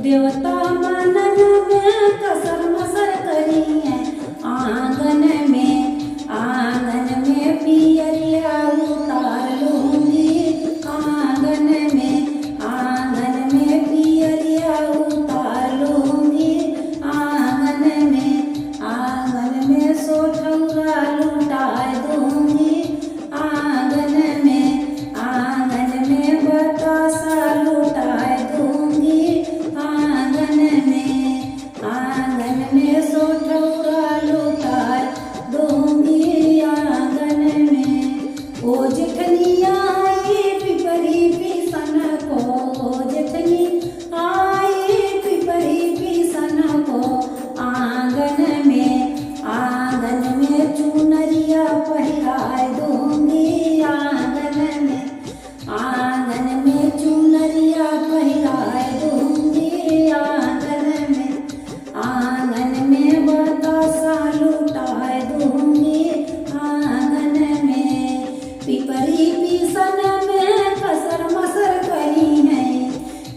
देवता मनन में कसर मसर करी है। आंगन में पियरिया उतार लूंगी। आंगन में पियरिया उतार लूंगी। आंगन में सोठौरा लुटाए दूंगी। आंगन में बतासा लुटाए दूंगी। आंगन में सोठौरा लुटाए दूंगी। आंगन में ओ जेठनी आई पिपरी पिसन को। जेठनी आई पिपरी पिसन को। आंगन में चुनरिया पहिराए दूंगी। आंगन में चुनरिया पहिराए दूंगी। आंगन में बतासा लुटाए दूंगी। आंगन में पिपरी पिसन में कसर मसर करी है।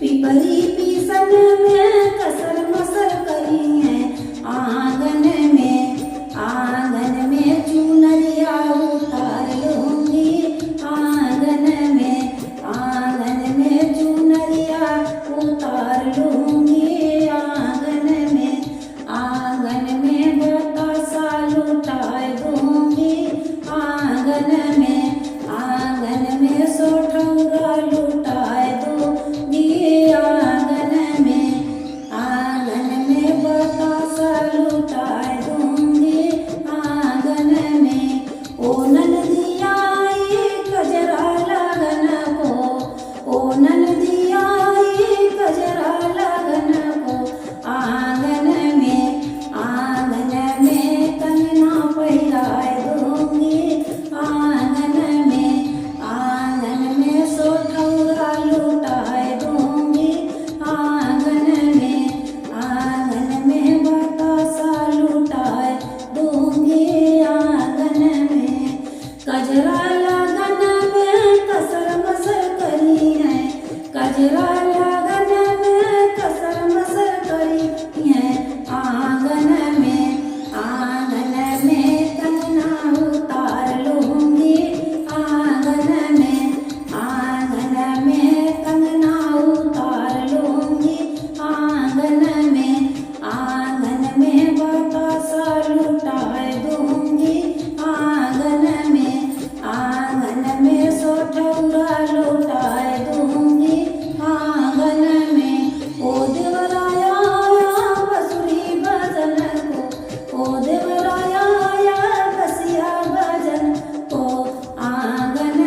पिपरी पिसन में कसर मसर करी है। आंगन में चुनरिया उतार लूंगी। आंगन में चुनरिया उतार लूंगी। आंगन में बतासा लुटाए दूंगी। आंगन में सोठौरा लुटाए दूंगी। आंगन में बतासा लुटाए दूंगी। आंगन में ओ ननदी आई गजरा लगन को। ओ ननदी आई गजरा लगन को। आंगन में कंगना पहिराए दूंगी। आंगन में सोठौरा लुटाए दूंगी। आंगन में बतासा लुटाए दूंगी। आंगन में कजरा लगन में कसर मसर करी है। कजरा लगन में कसर मसर करी है। आंगन में कंगना उतार लूंगी। आंगन में कंगना उतार लूंगी। आंगन में बतासा लुटाए दूंगी। आंगन में सोठौरा लुटाए दूंगी। आंगन में ओ देवराया आया बसुरी भजन को। ओ देवराया आया बसिया भजन को। आंगन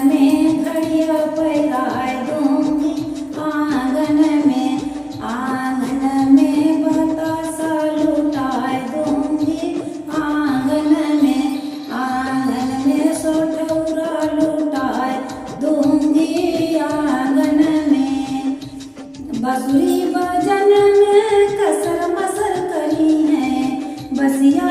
में घड़िया पहिराए दूंगी। आंगन में बतासा लुटाए दूंगी। आंगन में सोठौरा लुटाए दूंगी। आंगन में बसुरी भजन में कसर मसर करी है। बसिया